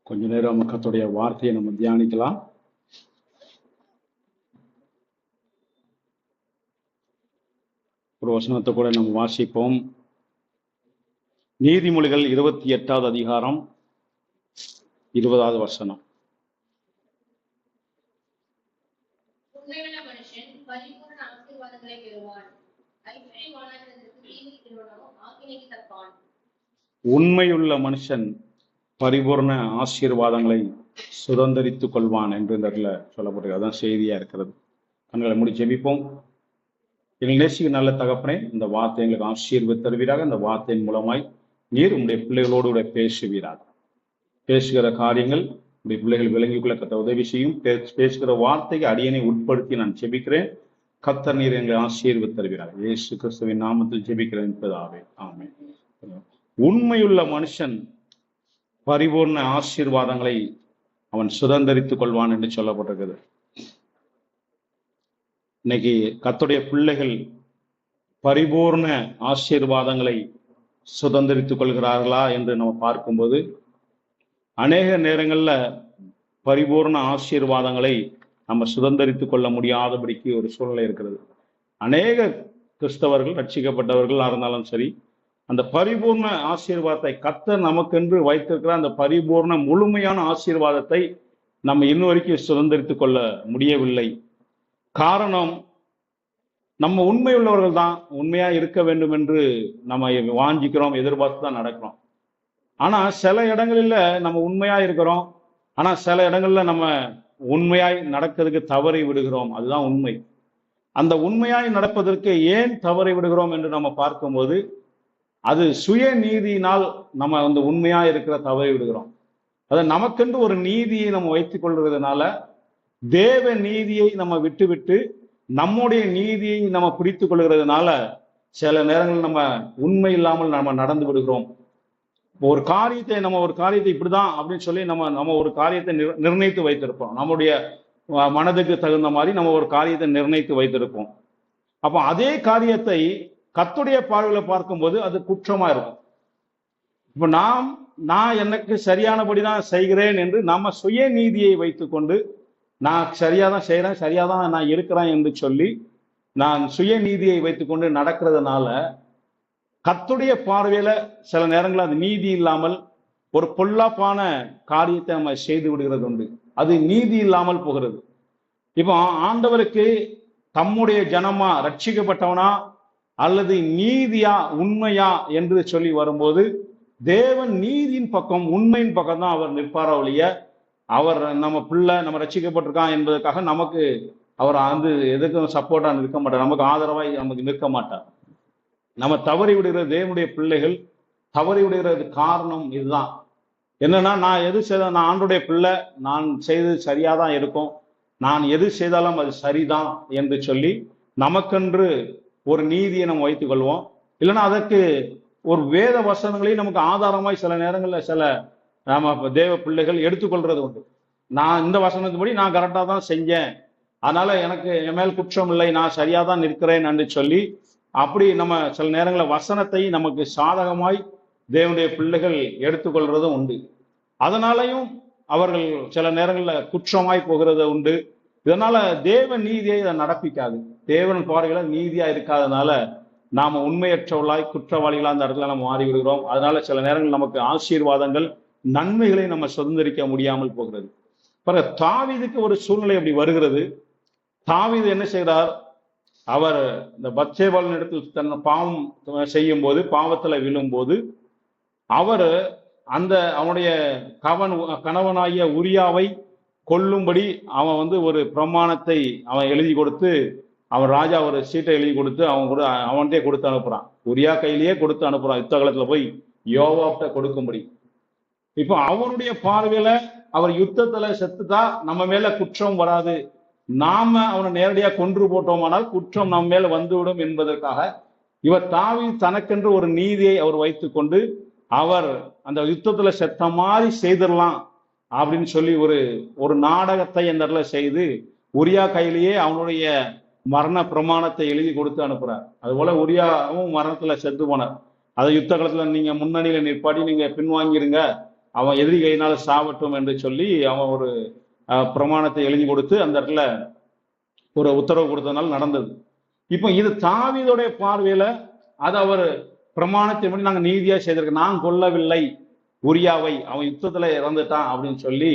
கொஞ்ச நேரம் கர்த்தருடைய வார்த்தையை நம்ம தியானிக்கலாம். ஒரு வசனத்தை கூட நம்ம வாசிப்போம். நீதிமொழிகள் 28வது அதிகாரம் 20வது வசனம். உண்மையுள்ள மனுஷன் பரிபூர்ண ஆசீர்வாதங்களை சுதந்திரித்துக் கொள்வான் என்று இந்த இடத்துல சொல்லப்படுகிறது. அதான் செய்தியா இருக்கிறது. கண்களை மூடி ஜெபிப்போம். எங்கள் நேசிக்க நல்ல தகப்பனே, இந்த வார்த்தை எங்களுக்கு ஆசீர்வாதம் தருவீராக. இந்த வார்த்தையின் மூலமாய் நீர் உங்களுடைய பிள்ளைகளோடு கூட பேசுவீராக. பேசுகிற காரியங்கள் உடைய பிள்ளைகள் விளங்கிக் கொள்ள கத்த உதவி செய்யும். பேசுகிற வார்த்தைக்கு அடியனை உட்படுத்தி நான் ஜெபிக்கிறேன். கர்த்தர் நீர் எங்களை ஆசீர்வாதம் தருவீராக. இயேசு கிறிஸ்துவின் நாமத்தில் ஜெபிக்கிறேன் என்பதாவே ஆமென். உண்மையுள்ள மனுஷன் பரிபூர்ண ஆசீர்வாதங்களை அவன் சுதந்திரித்துக் கொள்வான் என்று சொல்லப்பட்டிருக்கிறது. இன்னைக்கு கர்த்தருடைய பிள்ளைகள் பரிபூர்ண ஆசீர்வாதங்களை சுதந்திரித்துக் கொள்கிறார்களா என்று நம்ம பார்க்கும்போது, அநேக நேரங்கள்ல பரிபூர்ண ஆசீர்வாதங்களை நம்ம சுதந்திரித்துக் கொள்ள முடியாதபடிக்கு ஒரு சூழ்நிலை இருக்கிறது. அநேக கிறிஸ்தவர்கள், ரட்சிக்கப்பட்டவர்களா இருந்தாலும் சரி, அந்த பரிபூர்ண ஆசீர்வாதத்தை கர்த்தர் நமக்கென்று வைத்திருக்கிற அந்த பரிபூர்ண முழுமையான ஆசீர்வாதத்தை நம்ம இன்னும் வரைக்கும் சுதந்திரித்துக் கொள்ள முடியவில்லை. காரணம், நம்ம உண்மை உள்ளவர்கள் தான், உண்மையா இருக்க வேண்டும் என்று நம்ம வாஞ்சிக்கிறோம், எதிர்பார்த்து தான் நடக்கிறோம். ஆனா சில இடங்களில் நம்ம உண்மையா இருக்கிறோம், ஆனா சில இடங்கள்ல நம்ம உண்மையாய் நடக்கிறதுக்கு தவறி விடுகிறோம். அதுதான் உண்மை. அந்த உண்மையாய் நடப்பதற்கு ஏன் தவறி விடுகிறோம் என்று நம்ம பார்க்கும்போது, அது சுய நீதியினால் நம்ம அந்த உண்மையா இருக்கிற தவறி விடுகிறோம். அதை நமக்கென்று ஒரு நீதியை நம்ம வைத்துக் கொள்றதுனால தேவ நீதியை நம்ம விட்டு நம்முடைய நீதியை நம்ம பிடித்துக் கொள்கிறதுனால சில நேரங்கள் நம்ம உண்மை இல்லாமல் நம்ம நடந்து விடுகிறோம். ஒரு காரியத்தை இப்படிதான் அப்படின்னு சொல்லி நம்ம ஒரு காரியத்தை நிர்ணயித்து வைத்திருப்போம். நம்முடைய மனதுக்கு தகுந்த மாதிரி நம்ம ஒரு காரியத்தை நிர்ணயித்து வைத்திருப்போம். அப்போ அதே காரியத்தை கர்த்தருடைய பார்வையில பார்க்கும்போது அது குற்றமா இருக்கும். இப்ப நான் எனக்கு சரியானபடிதான் செய்கிறேன் என்று நம்ம சுய நீதியை வைத்துக்கொண்டு, நான் சரியாதான் செய்யறேன், சரியாதான் நான் இருக்கிறேன் என்று சொல்லி நான் சுய நீதியை வைத்துக்கொண்டு நடக்கிறதுனால கர்த்தருடைய பார்வையில சில நேரங்களில் அது நீதி இல்லாமல் ஒரு பொல்லாப்பான காரியத்தை நம்ம செய்து விடுகிறது உண்டு. அது நீதி இல்லாமல் போகிறது. இப்போ ஆண்டவருக்கு தம்முடைய ஜனமா, ரட்சிக்கப்பட்டவனா அல்லது நீதியா உண்மையா என்று சொல்லி வரும்போது, தேவன் நீதியின் பக்கம், உண்மையின் பக்கம் தான் அவர் நிற்பார ஒழிய, அவர் நம்ம பிள்ளை நம்ம ரட்சிக்கப்பட்டிருக்கான் என்பதற்காக நமக்கு அவர் வந்து எதுக்கும் சப்போர்ட்டா நிற்க மாட்டார், நமக்கு ஆதரவாய் நமக்கு நிற்க மாட்டார். நம்ம தவறி விடுகிற தேவனுடைய பிள்ளைகள் தவறி விடுகிறது காரணம் இதுதான். என்னன்னா, நான் எது செய்தாலும், நான் ஆண்டுடைய பிள்ளை, நான் செய்தது சரியாதான் இருக்கும், நான் எது செய்தாலும் அது சரிதான் என்று சொல்லி நமக்கென்று ஒரு நீதியை நம்ம வைத்துக் கொள்வோம். இல்லைன்னா அதற்கு ஒரு வேத வசனங்களையும் நமக்கு ஆதாரமாய் சில நேரங்களில் சில நம்ம தேவ பிள்ளைகள் எடுத்துக்கொள்றது உண்டு. நான் இந்த வசனத்துப்படி நான் கரெக்டா தான் செஞ்சேன், அதனால எனக்கு என் மேல் குற்றம் இல்லை, நான் சரியாதான் நிற்கிறேன் என்று சொல்லி அப்படி நம்ம சில நேரங்களில் வசனத்தை நமக்கு சாதகமாய் தேவனுடைய பிள்ளைகள் எடுத்துக்கொள்றதும் உண்டு. அதனாலையும் அவர்கள் சில நேரங்களில் குற்றமாய் போகிறது உண்டு. இதனால தேவ நீதியை இதை நடப்பிக்காது. தேவன் பார்வையில நீதியா இருக்காதனால நாம உண்மையற்றவர்களாய் குற்றவாளிகளா அந்த இடத்துல நம்ம மாறி விடுகிறோம். அதனால சில நேரங்கள் நமக்கு ஆசீர்வாதங்கள், நன்மைகளை நம்ம சுதந்திரிக்க முடியாமல் போகிறது. பிறகு தாவீதுக்கு ஒரு சூழ்நிலை அப்படி வருகிறது. தாவீது என்ன செய்கிறார்? அவர் இந்த பத்சேபாளின் இடத்தில் தன் பாவம் செய்யும் போது, பாவத்துல விழும்போது, அவர் அந்த அவனுடைய கணவனாகிய உரியாவை கொல்லும்படி அவன் வந்து ஒரு பிரமாணத்தை அவன் எழுதி கொடுத்து, அவன் ராஜா ஒரு சீட்டை எழுதி கொடுத்து அவன்கிட்டே கொடுத்து அனுப்புறான். உரியா கையிலேயே கொடுத்து அனுப்புறான், யுத்த காலத்துல போய் யோவாப்ட கொடுக்கும்படி. இப்போ அவனுடைய பார்வையில அவர் யுத்தத்துல செத்துட்டா நம்ம மேல குற்றம் வராது, நாம அவனை நேரடியா கொன்று போட்டோமானால் குற்றம் நம்ம மேல வந்துவிடும் என்பதற்காக இவர் தாவீது தனக்கென்று ஒரு நீதியை அவர் வைத்துக்கொண்டு அவர் அந்த யுத்தத்துல செத்த மாதிரி செய்திடலாம் அப்படின்னு சொல்லி ஒரு நாடகத்தை அந்த இடத்துல செய்து உரியா கையிலேயே அவனுடைய மரண பிரமாணத்தை எழுதி கொடுத்து அனுப்புறார். அதுபோல உரியாவும் மரணத்துல செத்து போனார். அதை யுத்த காலத்துல நீங்க முன்னணியில நிற்பாடி நீங்க பின்வாங்கிருங்க, அவன் எதிரி கையினால சாவட்டும் என்று சொல்லி அவன் ஒரு பிரமாணத்தை எழுதி கொடுத்து அந்த இடத்துல ஒரு உத்தரவு கொடுத்ததுனால நடந்தது. இப்போ இது தாவீதுடைய பார்வையில அது அவர் பிரமாணத்தை படி நாங்க நீதியா செய்திருக்கோம், நான் கொல்லவில்லை உரியாவை, அவன் யுத்தத்துல இறந்துட்டான் அப்படின்னு சொல்லி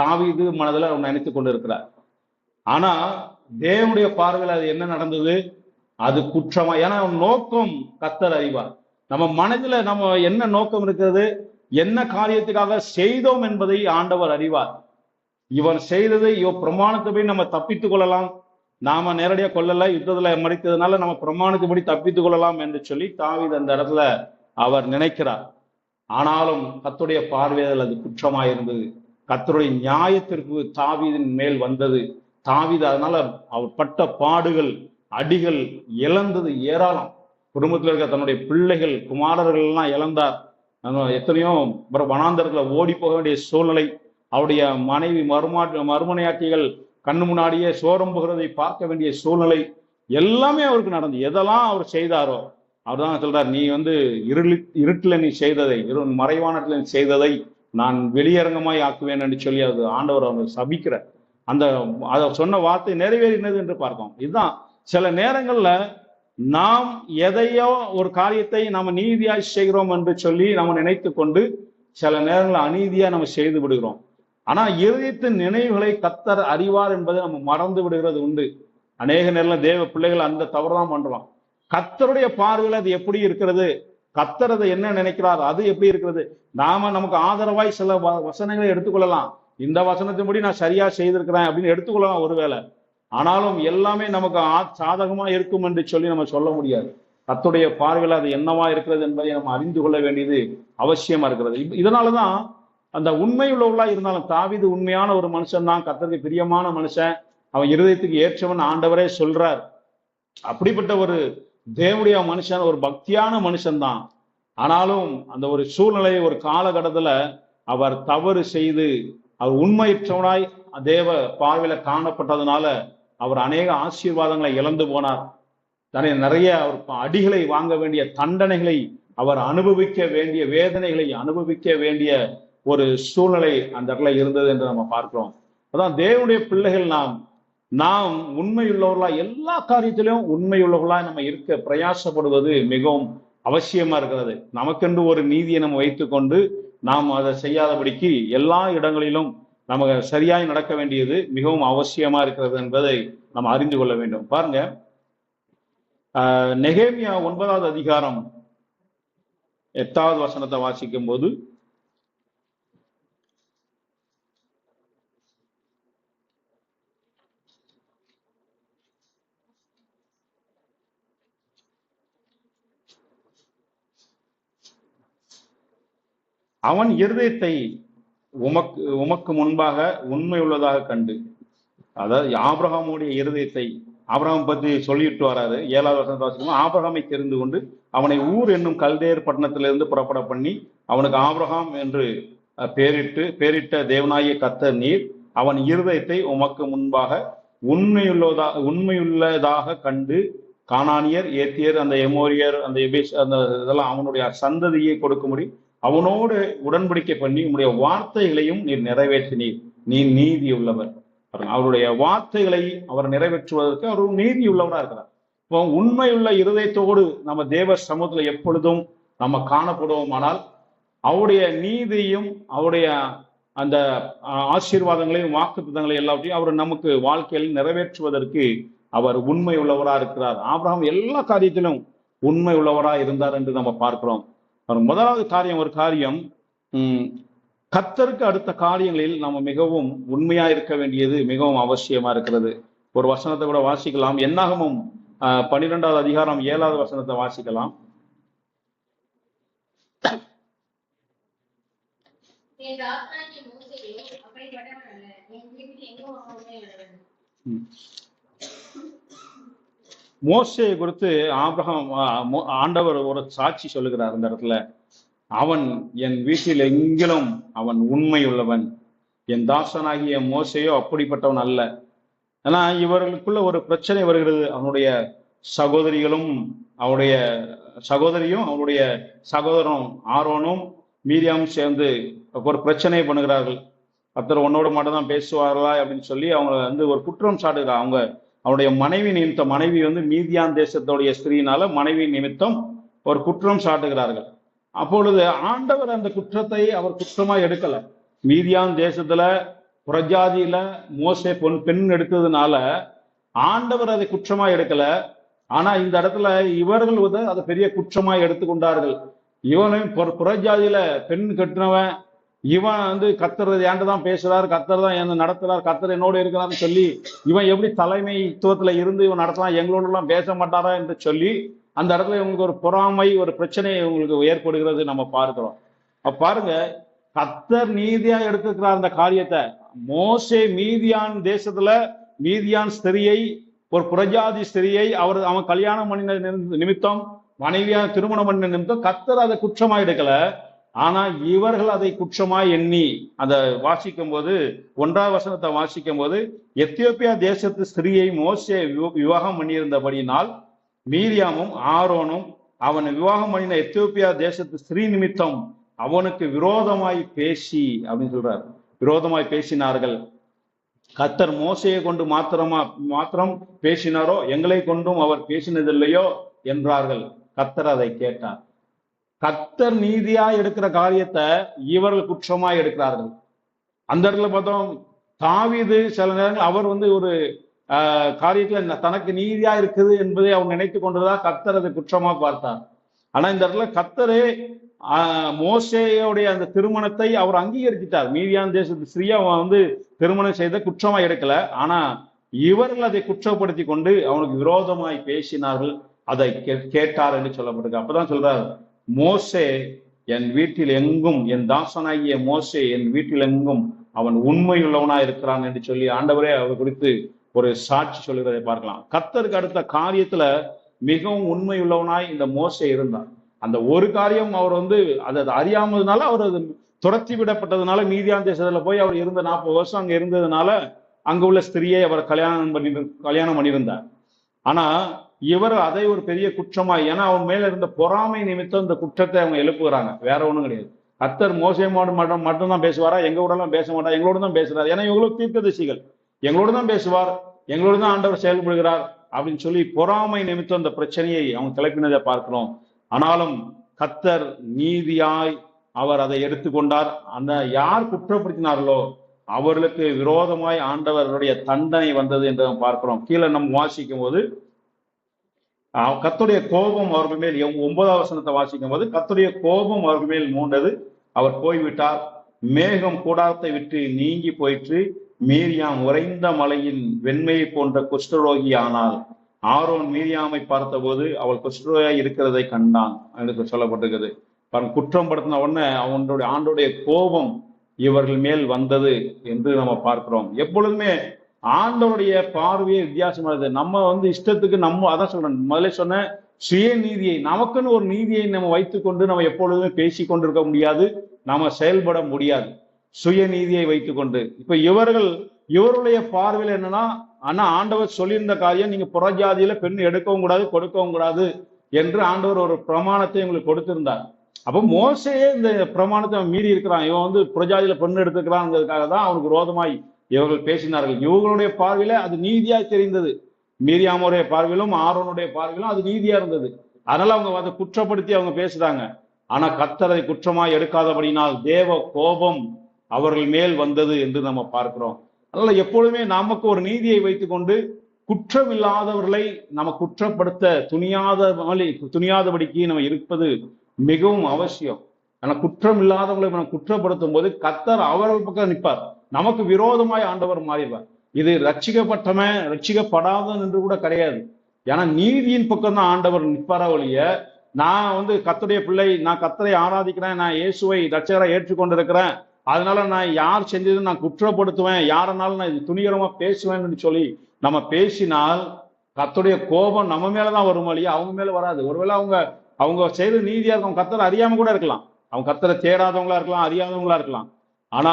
தாவீது மனதில் அவன் நினைத்து கொண்டு இருக்கிறார். ஆனா தேவனுடைய பார்வையில் அது என்ன நடந்தது? அது குற்றமா? ஏன்னா நோக்கம் கர்த்தர் அறிவார். நம்ம மனதில் நம்ம என்ன நோக்கம் இருக்கிறது, என்ன காரியத்துக்காக செய்தோம் என்பதை ஆண்டவர் அறிவார். இவன் செய்தது இவன் பிரமாணத்தை நம்ம தப்பித்துக் கொள்ளலாம், நாம நேரடியாக கொல்லல, யுத்தத்துல மடித்ததுனால நம்ம பிரமாணத்துப்படி தப்பித்துக் கொள்ளலாம் என்று சொல்லி தாவீது அந்த இடத்துல அவர் நினைக்கிறார். ஆனாலும் கர்த்தருடைய பார்வையில் அது குற்றமாயிருந்தது. கர்த்தருடைய நியாயத்திற்கு தாவீதின் மேல் வந்தது. தாவீது அதனால அவர் பட்ட பாடுகள், அடிகள், இழந்தது ஏராளம். குடும்பத்தில் இருக்க தன்னுடைய பிள்ளைகள், குமாரர்கள் எல்லாம் இழந்தார். எத்தனையோ வனாந்தரத்துல ஓடி போக வேண்டிய சூழ்நிலை, அவருடைய மனைவி மறுமனையாட்டிகள் கண்ணு முன்னாடியே சோரம் போகிறதை பார்க்க வேண்டிய சூழ்நிலை எல்லாமே அவருக்கு நடந்து. எதெல்லாம் அவர் செய்தாரோ அவர் தான் சொல்றார், நீ இருட்டுல நீ செய்ததை, மறைவானத்துல நீ செய்ததை நான் வெளியரங்கமாய் ஆக்குவேன் என்று சொல்லி அது ஆண்டவர் அவர் சபிக்கிற அந்த அதை சொன்ன வார்த்தை நிறைவேறினது என்று பார்க்கிறோம். இதுதான் சில நேரங்கள்ல நாம் எதையோ ஒரு காரியத்தை நம்ம நீதியாய் செய்கிறோம் என்று சொல்லி நம்ம நினைத்து கொண்டு சில நேரங்களில் அநீதியா நம்ம செய்து விடுகிறோம். ஆனா இருதயத்தின் நினைவுகளை கர்த்தர் அறிவார் என்பதை நம்ம மறந்து விடுகிறது உண்டு. அநேக நேரம் தேவ பிள்ளைகள் அந்த தவறுதான் பண்றோம். கர்த்தருடைய பார்வையில் அது எப்படி இருக்கிறது, கர்த்தர் அதை என்ன நினைக்கிறார், அது எப்படி இருக்கிறது. நமக்கு ஆதரவாய் சில வசனங்களை எடுத்துக்கொள்ளலாம், இந்த வசனத்தின்படி நான் சரியா செய்திருக்கிறேன் அப்படின்னு எடுத்துக்கொள்ளலாம் ஒருவேளை. ஆனாலும் எல்லாமே நமக்கு சாதகமா இருக்கும் என்று சொல்லி நம்ம சொல்ல முடியாது. கர்த்தருடைய பார்வையில் அது என்னவா இருக்கிறது என்பதை நம்ம அறிந்து கொள்ள வேண்டியது அவசியமா இருக்கிறது. இதனாலதான் அந்த உண்மை உள்ளவர்களா இருந்தாலும், தாவீது உண்மையான ஒரு மனுஷன் தான், கர்த்தருக்கு பிரியமான மனுஷன், அவன் இருதயத்துக்கு ஏற்றவன் ஆண்டவரே சொல்றார். அப்படிப்பட்ட ஒரு தேவனுடைய மனுஷன், ஒரு பக்தியான மனுஷன்தான். ஆனாலும் அந்த ஒரு சூழ்நிலை, ஒரு காலகட்டத்துல அவர் தவறு செய்து அவர் உண்மையற்றவனாய் தேவ பார்வையில காணப்பட்டதுனால அவர் அநேக ஆசீர்வாதங்களை இழந்து போனார். நிறைய அவர் அடிகளை வாங்க வேண்டிய, தண்டனைகளை அவர் அனுபவிக்க வேண்டிய, வேதனைகளை அனுபவிக்க வேண்டிய ஒரு சூழ்நிலை அந்த இடத்துல இருந்தது என்று நம்ம பார்க்கிறோம். அதான் தேவனுடைய பிள்ளைகள் நாம் உண்மையுள்ளவர்களா, எல்லா காரியத்திலும் உண்மையுள்ளவர்களா நம்ம இருக்க பிரயாசப்படுவது மிகவும் அவசியமா இருக்கிறது. நமக்கென்று ஒரு நீதியை நம்ம வைத்துக்கொண்டு நாம் அதை செய்யாதபடிக்கு எல்லா இடங்களிலும் நமக்கு சரியாய் நடக்க வேண்டியது மிகவும் அவசியமா இருக்கிறது என்பதை நம்ம அறிந்து கொள்ள வேண்டும். பாருங்க, நெகேமியா 9வது அதிகாரம் 8வது வசனத்தை வாசிக்கும் போது, அவன் இருதயத்தை உமக்கு முன்பாக உண்மை உள்ளதாக கண்டு, அதாவது ஆபிரகாமுடைய இருதயத்தை, ஆபிரகாம் பத்தி சொல்லிட்டு வராது. 7வது வசனத்தை வாசிக்கும், ஆபிரகாமை தெரிந்து கொண்டு அவனை ஊர் என்னும் கல்தேர் பட்டணத்திலிருந்து புறப்பட பண்ணி அவனுக்கு ஆபிரகாம் என்று பேரிட்ட தேவனாகிய கர்த்தர் நீர் அவன் இருதயத்தை உமக்கு முன்பாக உண்மையுள்ளதாக கண்டு கானானியர், ஏத்தியர், அந்த எமோரியர், அந்த எபேஸ், அந்த இதெல்லாம் அவனுடைய சந்ததியை கொடுக்கும்படி அவனோடு உடன்படிக்கை பண்ணி உன்னுடைய வார்த்தைகளையும் நீர் நிறைவேற்றினீர், நீ நீதி உள்ளவர். அவருடைய வார்த்தைகளை அவர் நிறைவேற்றுவதற்கு அவர் நீதி உள்ளவராக இருக்கிறார். இப்போ உண்மையுள்ள இருதயத்தோடு நம்ம தேவ சமூகத்துல எப்பொழுதும் நம்ம காணப்படுவோம். ஆனால் அவருடைய நீதியும் அவருடைய அந்த ஆசீர்வாதங்களையும் வாக்குத்தத்தங்களையும் எல்லாத்தையும் அவர் நமக்கு வாழ்க்கையில் நிறைவேற்றுவதற்கு அவர் உண்மை உள்ளவராக இருக்கிறார். ஆபிரகாம் எல்லா காரியத்திலும் உண்மை உள்ளவராக இருந்தார் என்று நம்ம பார்க்கிறோம். முதலாவது காரியம், ஒரு காரியம், கர்த்தருக்கு அடுத்த காரியங்களில் நம்ம மிகவும் உண்மையா இருக்க வேண்டியது மிகவும் அவசியமா இருக்கிறது. ஒரு வசனத்தை கூட வாசிக்கலாம். என்னாகமும் 12வது அதிகாரம் 7வது வசனத்தை வாசிக்கலாம். மோசேயை குறித்து ஆண்டவர் ஒரு சாட்சி சொல்லுகிறார் இந்த இடத்துல. அவன் என் வீட்டில் எங்கிலும் அவன் உண்மை உள்ளவன், என் தாசனாகிய மோசேயோ அப்படிப்பட்டவன் அல்ல. ஏன்னா இவர்களுக்குள்ள ஒரு பிரச்சனை வருகிறது. அவனுடைய சகோதரியும் அவனுடைய சகோதரனும் ஆரோனும் மீதியாம் சேர்ந்து ஒரு பிரச்சனை பண்ணுகிறார்கள். கர்த்தர் உன்னோட மட்டும் தான் பேசுவார்களா அப்படின்னு சொல்லி அவங்க வந்து ஒரு குற்றம் சாட்டுகிறார். அவருடைய மனைவி நிமித்தம், மனைவி வந்து மீதியான் தேசத்துடைய ஸ்திரீனால மனைவி நிமித்தம் ஒரு குற்றம் சாட்டுகிறார்கள். அப்பொழுது ஆண்டவர் அந்த குற்றத்தை அவர் குற்றமா எடுக்கல. மீதியான் தேசத்துல புறஜாதியில மோசே பெண் எடுத்ததுனால ஆண்டவர் அதை குற்றமா எடுக்கல. ஆனா இந்த இடத்துல இவர்கள் வந்து அதை பெரிய குற்றமா எடுத்துக்கொண்டார்கள். இவனையும் புறஜாதியில பெண் கட்டினவன், இவன் வந்து கர்த்தர் ஏன்ட்டு தான் பேசுறாரு, கர்த்தர் தான் என்ன நடத்துறாரு, கர்த்தர் என்னோடு இருக்கிறான்னு சொல்லி இவன் எப்படி தலைமைத்துவத்துல இருந்து இவன் நடத்தலாம், எங்களோட எல்லாம் பேச மாட்டாரா என்று சொல்லி அந்த இடத்துல இவங்களுக்கு ஒரு பொறாமை, ஒரு பிரச்சனை இவங்களுக்கு ஏற்படுகிறது நம்ம பார்க்கிறோம். பாருங்க, கர்த்தர் நீதியா எடுத்துக்கிறார் அந்த காரியத்தை. மோசே மீதியான் தேசத்துல மீதியான் ஸ்திரியை, ஒரு புறஜாதி ஸ்திரியை அவன் கல்யாணம் பண்ணின நிமித்தம், மனைவியா திருமணம் பண்ண நிமித்தம் கர்த்தர் அதை குற்றமா எடுக்கல. ஆனா இவர்கள் அதை குற்றமாய் எண்ணி அதை வாசிக்கும் போது 1ஆம் வசனத்தை வாசிக்கும் போது, எத்தியோப்பியா தேசத்து ஸ்திரியை மோசே விவாகம் பண்ணியிருந்தபடியினால் மீரியாமும் ஆரோனும் அவனை விவாகம் பண்ணின எத்தியோப்பியா தேசத்து ஸ்திரீ நிமித்தம் அவனுக்கு விரோதமாய் பேசி அப்படின்னு சொல்றார். விரோதமாய் பேசினார்கள். கர்த்தர் மோசையை கொண்டு மாத்திரம் பேசினாரோ, எங்களை கொண்டும் அவர் பேசினதில்லையோ என்றார்கள். கர்த்தர் அதை கேட்டார். கர்த்தர் நீதியா எடுக்கிற காரியத்தை இவர்கள் குற்றமா எடுக்கிறார்கள். அந்த இடத்துல பார்த்தோம், தாவீது சில நேரங்கள் அவர் வந்து ஒரு காரியத்துல தனக்கு நீதியா இருக்குது என்பதை அவர் நினைத்து கொண்டுதா கர்த்தர் அதை குற்றமா பார்த்தார். ஆனா இந்த இடத்துல கர்த்தரே மோசேயோடைய அந்த திருமணத்தை அவர் அங்கீகரிச்சிட்டார். மீதியான் தேசத்து ஸ்திரியை அவன் வந்து திருமணம் செய்த குற்றமா எடுக்கல. ஆனா இவர்கள் அதை குற்றப்படுத்தி கொண்டு அவனுக்கு விரோதமாய் பேசினார்கள். அதை கேட்டார் என்று சொல்லப்பட்டிருக்கு. அப்பதான் சொல்றாரு, மோசே என் வீட்டில் எங்கும், என் தாசனாகிய மோசே என் வீட்டில் எங்கும் அவன் உண்மையுள்ளவனா இருக்கிறான் என்று சொல்லி ஆண்டவரே அவர் குறித்து ஒரு சாட்சி சொல்கிறதை பார்க்கலாம். கர்த்தருக்கு அடுத்த காரியத்துல மிகவும் உண்மையுள்ளவனாய் இந்த மோசே இருந்தார். அந்த ஒரு காரியம் அவர் வந்து அதை அறியாமதுனால, அவர் அது துரத்தி விடப்பட்டதுனால, மீதியான் தேசத்துல போய் அவர் இருந்த 40 வருஷம் அங்க இருந்ததுனால அங்க உள்ள ஸ்திரியை அவர் கல்யாணம் பண்ணியிருந்தார். ஆனா இவர் அதை ஒரு பெரிய குற்றமா, ஏன்னா அவன் மேல இருந்த பொறாமை நிமித்தம் இந்த குற்றத்தை அவங்க எழுப்புகிறாங்க. வேற ஒண்ணும் கிடையாது. கர்த்தர் மோசேயோடு மட்டும்தான் பேசுவாரா, எங்களோட எல்லாம் பேச மாட்டார், எங்களோட தான் பேசுறாரு. ஏன்னா இவங்களுக்கு தீர்க்கதரிசிகள், எங்களோட தான் பேசுவார், எங்களோட தான் ஆண்டவர் செயல்படுகிறார் அப்படின்னு சொல்லி பொறாமை நிமித்தம் அந்த பிரச்சனையை அவங்க கிளப்பினதை பார்க்கிறோம். ஆனாலும் கர்த்தர் நீதியாய் அவர் அதை எடுத்துக்கொண்டார். அந்த யார் குற்றப்படுத்தினார்களோ அவர்களுக்கு விரோதமாய் ஆண்டவருடைய தண்டனை வந்தது என்று பார்க்கிறோம். கீழே நம்ம வாசிக்கும் போது கர்த்தருடைய கோபம் அவர்கள் மேல், 9ஆம் வசனத்தை வாசிக்கும் போது, கர்த்தருடைய கோபம் அவர்கள் மேல் மூண்டது, அவர் போய்விட்டார், மேகம் கூடாரத்தை விட்டு நீங்கி போயிற்று, மீரியாம் உறைந்த மலையின் வெண்மையை போன்ற குஷ்டரோகி ஆனாள். ஆரோன் மீரியாமை பார்த்தபோது அவள் குஷ்டரோகியாய் இருக்கிறதை கண்டான் என்று சொல்லப்பட்டிருக்கிறது. குற்றம் படுத்தின உடனே அவனுடைய ஆண்டோடைய கோபம் இவர்கள் மேல் வந்தது என்று நம்ம பார்க்கிறோம். எப்பொழுதுமே ஆண்டவருடைய பார்வையே வித்தியாசமானது. நம்ம வந்து இஷ்டத்துக்கு நம்ம, அதான் சொல்றேன், முதல்ல சொன்ன சுய நீதியை, நமக்குன்னு ஒரு நீதியை நம்ம வைத்துக்கொண்டு நம்ம எப்பொழுதுமே பேசி கொண்டிருக்க முடியாது, நாம செயல்பட முடியாது. சுய நீதியை வைத்துக்கொண்டு இப்ப இவருடைய பார்வையில் என்னன்னா, ஆனா ஆண்டவர் சொல்லியிருந்த காரியம், நீங்க புறஜாதியில பெண் எடுக்கவும் கூடாது, கொடுக்கவும் கூடாது என்று ஆண்டவர் ஒரு பிரமாணத்தை உங்களுக்கு கொடுத்திருந்தார். அப்போ மோசையே இந்த பிரமாணத்தை மீறி இருக்கிறான். இவன் வந்து புறஜாதியில பெண் எடுத்துக்கிறாங்கிறதுக்காக தான் அவனுக்கு விரோதமாய் இவர்கள் பேசினார்கள். இவர்களுடைய பார்வையில அது நீதியாய் தெரிந்தது. மீரியாமுடைய பார்வையிலும் ஆரோனுடைய பார்வையிலும் அது நீதியா இருந்தது. அதனால அவங்க அதை குற்றப்படுத்தி அவங்க பேசுறாங்க. ஆனா கர்த்தரை குற்றமாய் எடுக்காதபடினால் தேவ கோபம் அவர்கள் மேல் வந்தது என்று நம்ம பார்க்கிறோம். அதனால எப்பொழுதுமே நமக்கு ஒரு நீதியை வைத்துக்கொண்டு குற்றம் இல்லாதவர்களை நம்ம குற்றப்படுத்த துணியாதபடிக்கு நம்ம இருப்பது மிகவும் அவசியம். ஆனா குற்றம் இல்லாதவர்களை நம்ம குற்றப்படுத்தும் போது கர்த்தர் அவர்கள் பக்கம் நிற்பார், நமக்கு விரோதமாய் ஆண்டவர் மாறிடுவார். இது ரட்சிக்கப்பட்டவன் ரட்சிக்கப்படாதவன் என்று கூட கிடையாது. ஏன்னா நீதியின் பக்கம் தான் ஆண்டவர் நிற்பாரா ஒழிய, நான் வந்து கர்த்தருடைய பிள்ளை, நான் கர்த்தரை ஆராதிக்கிறேன், நான் இயேசுவை ரட்சகரை ஏற்றுக்கொண்டிருக்கிறேன், அதனால நான் யார் செஞ்சதுன்னு நான் குற்றப்படுத்துவேன், யாரனாலும் நான் இது துணிகரமா பேசுவேன்னு சொல்லி நம்ம பேசினால் கர்த்தருடைய கோபம் நம்ம மேலதான் வரும் வழியா அவங்க மேல வராது. ஒருவேளை அவங்க செய்த நீதியா இருக்கும், கர்த்தரை அறியாம கூட இருக்கலாம், அவங்க கர்த்தரை தேடாதவங்களா இருக்கலாம், அறியாதவங்களா இருக்கலாம். ஆனா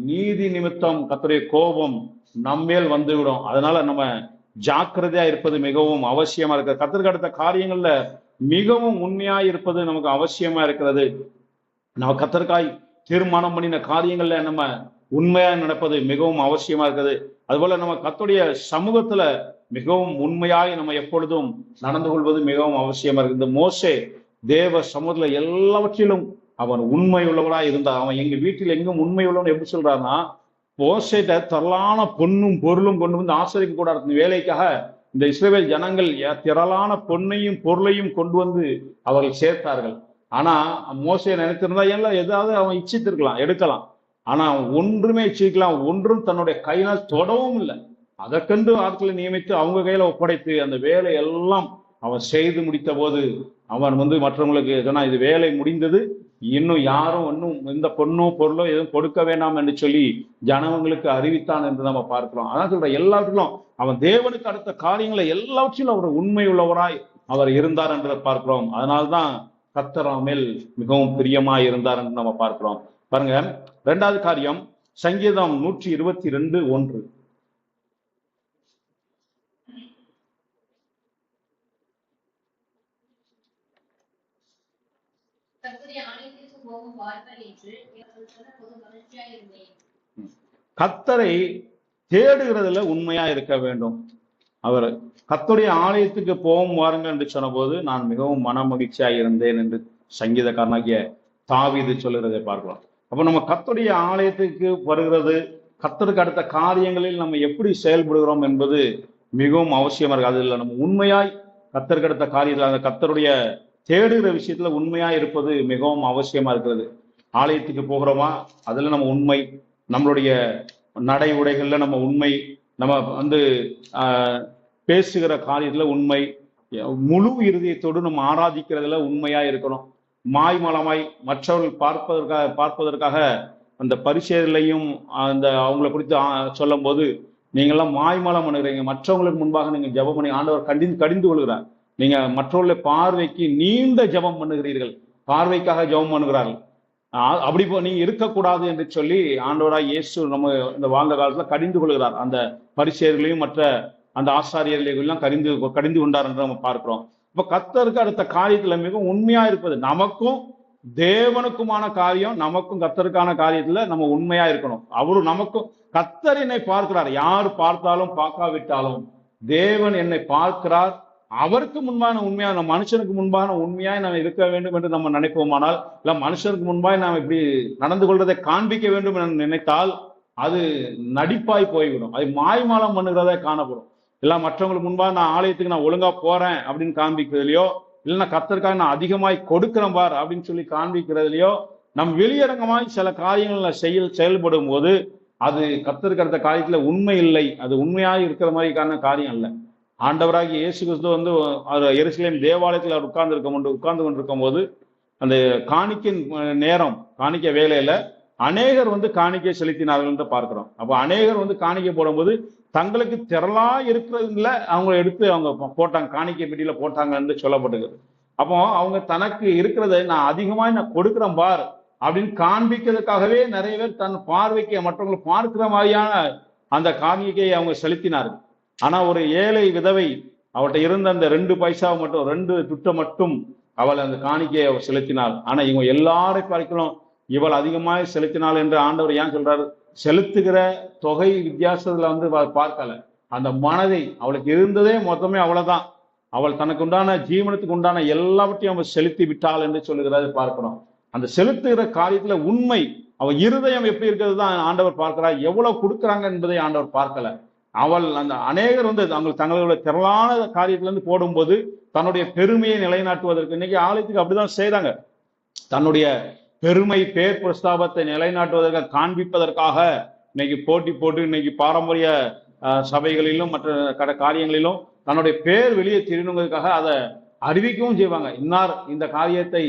நீதி நிமித்தம் கர்த்தருடைய கோபம் நம்மேல் வந்துவிடும். அதனால நம்ம ஜாக்கிரதையா இருப்பது மிகவும் அவசியமா இருக்கு. கர்த்தருக்கு அடுத்த காரியங்கள்ல மிகவும் உண்மையா இருப்பது நமக்கு அவசியமா இருக்கிறது. நம்ம கத்தருக்காய் தீர்மானம் பண்ணின காரியங்கள்ல நம்ம உண்மையா நடப்பது மிகவும் அவசியமா இருக்குது. அதுபோல நம்ம கர்த்தருடைய சமூகத்துல மிகவும் உண்மையாய் நம்ம எப்பொழுதும் நடந்து கொள்வது மிகவும் அவசியமா இருக்கு. இந்த மோசே தேவ சமூகத்துல எல்லாவற்றிலும் அவன் உண்மை உள்ளவனாய் இருந்தான். அவன் எங்க வீட்டில் எங்கும் உண்மை உள்ளவன் எப்படி சொல்றான்னா, மோசேட்ட திரளான பொன்னும் பொருளும் கொண்டு வந்து ஆசரிக்க கூடாது வேலைக்காக இந்த இஸ்ரவேல் ஜனங்கள் திரளான பொன்னையும் பொருளையும் கொண்டு வந்து அவர்கள் சேர்த்தார்கள். ஆனா மோசே நினைத்திருந்தா எல்லாம் ஏதாவது அவன் இச்சித்திருக்கலாம், எடுக்கலாம். ஆனா அவன் ஒன்றுமே இச்சிக்கலாம், ஒன்றும் தன்னுடைய கையினால் தொடவும் இல்லை. அதற்கென்று ஆட்களை நியமித்து அவங்க கையில ஒப்படைத்து அந்த வேலை எல்லாம் அவன் செய்து முடித்த போது அவன் மற்றவங்களுக்கு சொன்னா, இது வேலை முடிந்தது, இன்னும் யாரும் ஒன்னும் இந்த பொண்ணோ பொருளோ எதுவும் கொடுக்க வேண்டாம் என்று சொல்லி ஜனங்களுக்கு அறிவித்தான் என்று நம்ம பார்க்கிறோம். அதான் சொல்ற, எல்லாவற்றிலும் அவன் தேவனுக்கு அடுத்த காரியங்களை எல்லாவற்றிலும் அவர் உண்மை உள்ளவராய் அவர் இருந்தார் என்று பார்க்கிறோம். அதனால்தான் கர்த்தர் மேல் மிகவும் பிரியமாய் இருந்தார் என்று நம்ம பார்க்கிறோம். பாருங்க, இரண்டாவது காரியம் சங்கீதம் 122:1. கர்த்தரை தேடுகிறதுல உண்மையா இருக்க வேண்டும். அவர் கர்த்தருடைய ஆலயத்துக்கு போகும் வாருங்கள் என்று சொன்ன போது நான் மிகவும் மன மகிழ்ச்சியா இருந்தேன் என்று சங்கீதக்காரனாகிய தாவீது சொல்லுறதை பார்க்கலாம். அப்ப நம்ம கர்த்தருடைய ஆலயத்துக்கு வருகிறது, கர்த்தருக்கு அடுத்த காரியங்களில் நம்ம எப்படி செயல்படுகிறோம் என்பது மிகவும் அவசியமா இருக்கு. அதுல நம்ம உண்மையாய் கர்த்தருக்கு அடுத்த காரியத்தில் அந்த கர்த்தருடைய தேடுகிற விஷயத்துல உண்மையா இருப்பது மிகவும் அவசியமா இருக்கிறது. ஆலயத்துக்கு போகிறோமா, அதுல நம்ம உண்மை, நம்மளுடைய நடை உடைகள்ல நம்ம உண்மை, நம்ம பேசுகிற காரியத்துல உண்மை, முழு இருதயத்தோடு நம்ம ஆராதிக்கிறதுல உண்மையா இருக்கணும். மாய்மலமாய் மற்றவர்கள் பார்ப்பதற்காக அந்த பரிசேயர்களையும் அவங்களை குறித்து சொல்லும் போது, நீங்கள்லாம் மாய்மலம் பண்ணுகிறீங்க, மற்றவங்களுக்கு முன்பாக நீங்க ஜெபம் பண்ணி ஆண்டவர் கடிந்து கொள்கிறார். நீங்க மற்றவர்களை பார்வைக்கு நீண்ட ஜெபம் பண்ணுகிறீர்கள், பார்வைக்காக ஜெபம் பண்ணுகிறார்கள். அப்படி நீங்க இருக்கக்கூடாது என்று சொல்லி ஆண்டவராய் இயேசு நம்ம இந்த வாழ்ந்த காலத்துல கடிந்து கொள்கிறார். அந்த பரிசேயர்களையும் மற்ற அந்த ஆசாரியர்களையும் எல்லாம் கடிந்து கொண்டார் என்று நம்ம பார்க்கிறோம். இப்ப கர்த்தருக்கு அடுத்த காரியத்துல மிகவும் உண்மையா இருப்பது, நமக்கும் தேவனுக்குமான காரியம், நமக்கும் கர்த்தருக்கான காரியத்துல நம்ம உண்மையா இருக்கணும். அவரு நமக்கும், கர்த்தர் என்னை பார்க்கிறார், யார் பார்த்தாலும் பார்க்காவிட்டாலும் தேவன் என்னை பார்க்கிறார். அவருக்கு முன்பான உண்மையான, மனுஷனுக்கு முன்பான உண்மையாய் நாம் இருக்க வேண்டும் என்று நம்ம நினைப்போமானால், இல்ல மனுஷனுக்கு முன்பாய் நாம் இப்படி நடந்து கொள்வதை காண்பிக்க வேண்டும் என்று நினைத்தால் அது நடிப்பாய் போய்விடும், அது மாய்மாலம் பண்ணுகிறதா காணப்படும். இல்ல மற்றவங்களுக்கு முன்பாக நான் ஆலயத்துக்கு நான் ஒழுங்கா போறேன் அப்படின்னு காண்பிக்கிறதுலையோ, இல்லைன்னா கர்த்தருக்காக நான் அதிகமாய் கொடுக்கிறேன் பார் அப்படின்னு சொல்லி காண்பிக்கிறதுலையோ, நம் வெளியரங்கமாய் சில காரியங்கள் செயல்படும் போது அது கர்த்தருக்கு அடுத்த காரியத்துல உண்மை இல்லை, அது உண்மையாக இருக்கிற மாதிரிக்கான காரியம் இல்லை. ஆண்டவராகி இயேசு கிறிஸ்து எருசலேம் தேவாலயத்தில் அவர் உட்கார்ந்து கொண்டிருக்கும் போது அந்த காணிக்கின் நேரம், காணிக்க வேலையில அநேகர் காணிக்கை செலுத்தினார்கள் என்று பார்க்கிறோம். அப்போ அநேகர் காணிக்கை போடும்போது தங்களுக்கு திரளா இருக்கிறதுல அவங்க எடுத்து அவங்க போட்டாங்க, காணிக்கை பெட்டியில போட்டாங்கன்னு சொல்லப்பட்டுகிறது. அப்போ அவங்க தனக்கு இருக்கிறத நான் அதிகமாய் நான் கொடுக்குறேன் பார் அப்படின்னு காண்பிக்கிறதுக்காகவே நிறைய பேர் தன் பார்வைக்கு மற்றவங்களை பார்க்கிற மாதிரியான அந்த காணிக்கையை அவங்க செலுத்தினார்கள். ஆனா ஒரு ஏழை விதவை, அவள்கிட்ட இருந்த அந்த 2 பைசாவை மட்டும், 2 துட்டை மட்டும் அவள் அந்த காணிக்கையை அவள் செலுத்தினாள். ஆனா இவங்க எல்லாரையும் பார்க்கணும், இவள் அதிகமாக செலுத்தினாள் என்று ஆண்டவர் ஏன் சொல்றாரு? செலுத்துகிற தொகை வித்தியாசத்துல பார்க்கல, அந்த மனதை, அவளுக்கு இருந்ததே மொத்தமே அவ்வளவுதான், அவள் தனக்கு உண்டான ஜீவனத்துக்கு உண்டான எல்லாவற்றையும் அவள் செலுத்தி விட்டாள் என்று சொல்லுகிறதை பார்க்கணும். அந்த செலுத்துகிற காரியத்துல உண்மை, அவள் இருதயம் எப்படி இருக்கிறது தான் ஆண்டவர் பார்க்கிறார். எவ்வளவு கொடுக்குறாங்க என்பதை ஆண்டவர் பார்க்கல. அவள் அந்த அநேகர் தங்களுடைய திரளான காரியத்திலிருந்து போடும்போது தன்னுடைய பெருமையை நிலைநாட்டுவதற்கு, இன்னைக்கு ஆலயத்துக்கு அப்படிதான் செய்றாங்க, தன்னுடைய பெருமை பேர் பிரஸ்தாபத்தை நிலைநாட்டுவதற்காக காண்பிப்பதற்காக இன்னைக்கு போட்டி போட்டு இன்னைக்கு பாரம்பரிய சபைகளிலும் மற்ற காரியங்களிலும் தன்னுடைய பேர் வெளியே தெரியணுங்கிறதுக்காக அதை அறிவிக்கவும் செய்வாங்க. இன்னார் இந்த காரியத்தை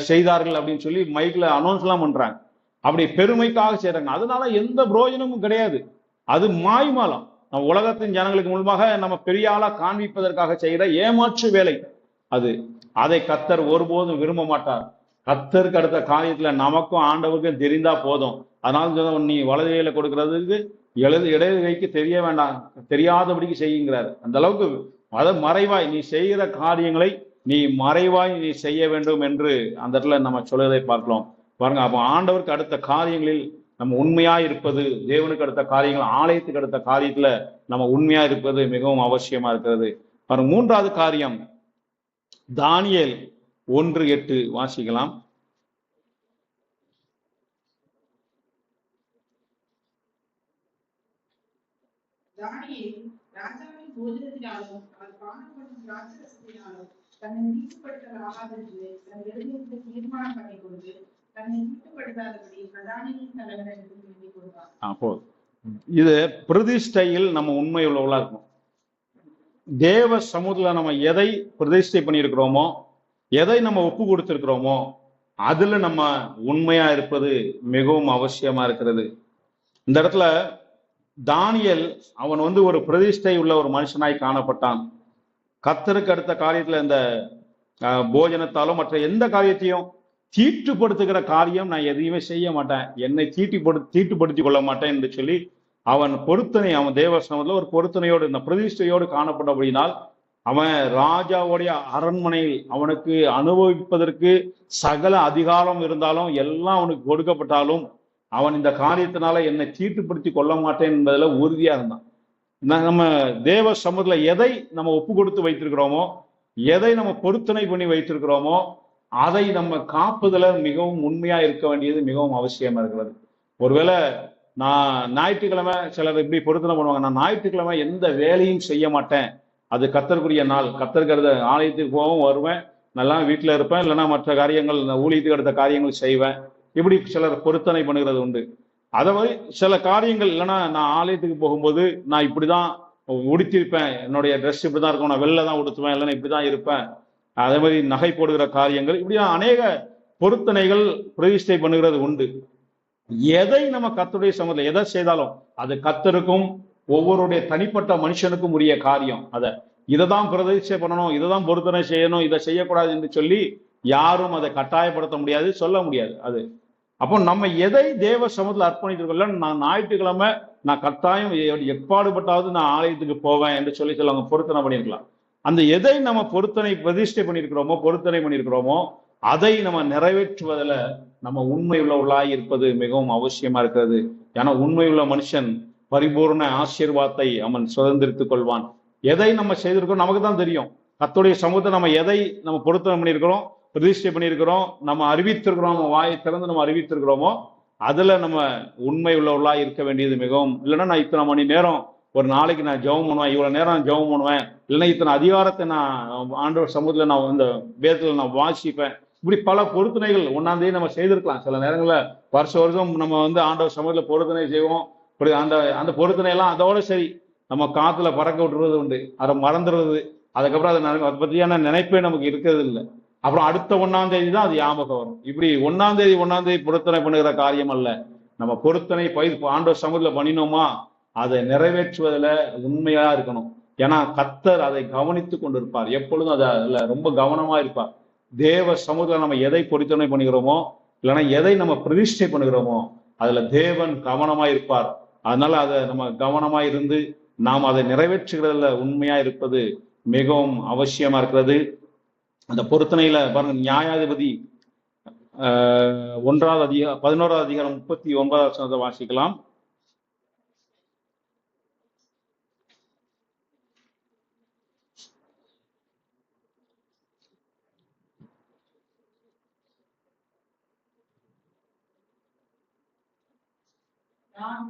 செய்தார்கள் அப்படின்னு சொல்லி மைக்ல அனௌன்ஸ் எல்லாம் பண்றாங்க. அப்படி பெருமைக்காக செய்யறாங்க. அதனால எந்த பிரயோஜனமும் கிடையாது. அது மாய்மாலம். நம்ம உலகத்தின் ஜனங்களுக்கு முன்பாக நம்ம பெரிய ஆளா காண்பிப்பதற்காக செய்கிற ஏமாற்று வேலை அது. அதை கர்த்தர் ஒருபோதும் விரும்ப மாட்டார். கர்த்தருக்கு அடுத்த காரியத்துல நமக்கும் ஆண்டவருக்கும் தெரிந்தா போதும். அதனால நீ வலது கையில கொடுக்கறதுக்கு இடது கைக்கு தெரிய வேண்டாம், தெரியாதபடிக்கு செய்யுங்கிறார். அந்த அளவுக்கு அதை மறைவாய் நீ செய்கிற காரியங்களை நீ மறைவாய் நீ செய்ய வேண்டும் என்று அந்த இடத்துல நம்ம சொல்வதை பார்க்கலாம். பாருங்க, அப்போ ஆண்டவருக்கு அடுத்த காரியங்களில் நம்ம உண்மையா இருப்பது, தேவனுக்கு அடுத்த காரியங்கள், ஆலயத்துக்கு அடுத்த காரியத்துல நம்ம உண்மையா இருப்பது மிகவும் அவசியமா இருக்கிறது. பாருங்க, மூன்றாவது காரியம் தானியேல் 1:8 வாசிக்கலாம். தானியேல் ராஜாவின் போஜனத்தினாலும் அவர் பானப்படும் திராட்சரசத்தினாலும் தன்னை நீக்கப்படுத்தலாகாதென்று தன் எழுதியத்தை தீர்மானம் பண்ணி கொண்டு தன்னை நீக்கப்படுத்தாதபடி பிரதானியின் தலைவரிடம் வேண்டிக் கொண்டார். இது பிரதிஷ்டையில் நம்ம உண்மை உள்ளவர்களா இருக்கும். தேவ சமூகத்துல நம்ம எதை பிரதிஷ்டை பண்ணியிருக்கிறோமோ, எதை நம்ம ஒப்பு கொடுத்திருக்கிறோமோ, அதுல நம்ம உண்மையா இருப்பது மிகவும் அவசியமா இருக்கிறது. இந்த இடத்துல தானியேல் அவன் ஒரு பிரதிஷ்டை உள்ள ஒரு மனுஷனாய் காணப்பட்டான். கர்த்தருக்கு அடுத்த காரியத்துல இந்த போஜனத்தாலும் மற்ற எந்த காரியத்தையும் தீட்டுப்படுத்துகிற காரியம் நான் எதையுமே செய்ய மாட்டேன், என்னை தீட்டுப்படுத்திக் கொள்ள மாட்டேன் என்று சொல்லி அவன் பொருத்தனை, அவன் தேவசனத்துல ஒரு பொருத்தனையோடு இந்த பிரதிஷ்டையோடு காணப்பட்டபடினால் அவன் ராஜாவுடைய அரண்மனையில் அவனுக்கு அனுபவிப்பதற்கு சகல அதிகாரம் இருந்தாலும் எல்லாம் அவனுக்கு கொடுக்கப்பட்டாலும் அவன் இந்த காரியத்தினால என்னை தீட்டுப்படுத்தி கொள்ள மாட்டேன் என்பதுல உறுதியா இருந்தான். நம்ம தேவ சமூகத்துல எதை நம்ம ஒப்பு கொடுத்து வைத்திருக்கிறோமோ, எதை நம்ம பொருத்தனை பண்ணி வைத்திருக்கிறோமோ, அதை நம்ம காப்புதல மிகவும் உண்மையா இருக்க வேண்டியது மிகவும் அவசியமா இருக்கிறது. ஒருவேளை நான் ஞாயிற்றுக்கிழமை, சிலர் இப்படி பொருத்தனை பண்ணுவாங்க, நான் ஞாயிற்றுக்கிழமை எந்த வேலையும் செய்ய மாட்டேன், அது கர்த்தருக்குரிய நாள், கர்த்தருக்கு ஆலயத்துக்கு போவோம், வருவேன், நல்லா வீட்டுல இருப்பேன், இல்லைன்னா மற்ற காரியங்கள் ஊழியத்துக்கு அடுத்த காரியங்கள் செய்வேன், இப்படி சிலர் பொருத்தனை பண்ணுகிறது உண்டு. அதை மாதிரி சில காரியங்கள் இல்லைன்னா நான் ஆலயத்துக்கு போகும்போது நான் இப்படிதான் உடுத்திருப்பேன், என்னுடைய ட்ரெஸ் இப்படிதான் இருக்கும், நான் வெளில தான் உடுத்துவேன், இல்லைன்னா இப்படிதான் இருப்பேன், அதே மாதிரி நகை போடுகிற காரியங்கள், இப்படிதான் அநேக பொருத்தனைகள் பிரதிஷ்டை பண்ணுகிறது உண்டு. எதை நம்ம கர்த்தருடைய சமூகத்தில் எதை செய்தாலும் அது கர்த்தருக்கும் ஒவ்வொருடைய தனிப்பட்ட மனுஷனுக்கும் உரிய காரியம். இதைதான் பிரதிஷ்டை பண்ணணும், இதைதான் பொருத்தனை செய்யணும், இதை செய்யக்கூடாது என்று சொல்லி யாரும் அதை கட்டாயப்படுத்த முடியாது, சொல்ல முடியாது. அது அப்போ நம்ம எதை தேவ சமூகத்தில் அர்ப்பணித்திருக்கோம், நான் ஞாயிற்றுக்கிழமை நான் கட்டாயம் எப்பாடுபட்டாவது நான் ஆலயத்துக்கு போவேன் என்று சொல்லி அவங்க பொருத்தனை பண்ணியிருக்கலாம். அந்த எதை நம்ம பொருத்தனை பிரதிஷ்டை பண்ணியிருக்கிறோமோ, பொருத்தனை பண்ணியிருக்கிறோமோ, அதை நம்ம நிறைவேற்றுவதில் நம்ம உண்மை உள்ளவர்களாய் இருப்பது மிகவும் அவசியமா இருக்கிறது. ஏன்னா உண்மை உள்ள மனுஷன் பரிபூர்ண ஆசீர்வாதத்தை அவன் சுதந்திரித்துக் கொள்வான். எதை நம்ம செய்திருக்கிறோம் நமக்கு தான் தெரியும். கர்த்தருடைய சமூகத்தை நம்ம எதை நம்ம பொருத்தனை பண்ணியிருக்கிறோம், பிரதிஷ்டை பண்ணியிருக்கிறோம், நம்ம அறிவித்திருக்கிறோம், நம்ம வாயை திறந்து நம்ம அறிவித்திருக்கிறோமோ, அதுல நம்ம உண்மை உள்ளவர்களா இருக்க வேண்டியது மிகவும். இல்லைன்னா நான் இத்தனை மணி நேரம் ஒரு நாளைக்கு நான் ஜெபம் பண்ணுவேன், இவ்வளவு நேரம் ஜெபம் பண்ணுவேன், இல்லைன்னா இத்தனை அதிகாரத்தை நான் ஆண்டவர் சமூகத்துல நான் இந்த வேதத்துல நான் வாசிப்பேன், இப்படி பல பொருத்தனைகள் 1ஆம் தேதி நம்ம செய்திருக்கலாம். சில நேரங்களில் வருஷம் நம்ம ஆண்டவர் சமூகத்துல பொருத்தனை செய்வோம். இப்படி அந்த பொருத்தனை எல்லாம் அதோட சரி நம்ம காத்துல பறக்க விட்டுறது உண்டு, அதை மறந்துடுறது, அதுக்கப்புறம் அதை பத்தியான நினைப்பே நமக்கு இருக்கிறது இல்லை. அப்புறம் அடுத்த 1ஆம் தேதி தான் அது ஞாபகம் வரும். இப்படி 1ஆம் தேதி பொருத்தனை பண்ணுகிற காரியம் அல்ல. நம்ம பொருத்தனை ஆண்டவர் சமூகத்துல பண்ணினோமா அதை நிறைவேற்றுவதில் உண்மையா இருக்கணும். ஏன்னா கர்த்தர் அதை கவனித்து கொண்டு இருப்பார், எப்பொழுதும் அதுல ரொம்ப கவனமா இருப்பார். தேவ சமூகத்துல நம்ம எதை பொருத்தனை பண்ணுகிறோமோ, இல்லைன்னா எதை நம்ம பிரதிஷ்டை பண்ணுகிறோமோ, அதுல தேவன் கவனமா இருப்பார். அதனால அதை நம்ம கவனமா இருந்து நாம் அதை நிறைவேற்றுகிறதுல உண்மையா இருப்பது மிகவும் அவசியமா இருக்கிறது. அந்த பொருத்தனையில பாருங்க, நியாயாதிபதி 11வது அதிகாரம் 39வது வாசிக்கலாம். நான்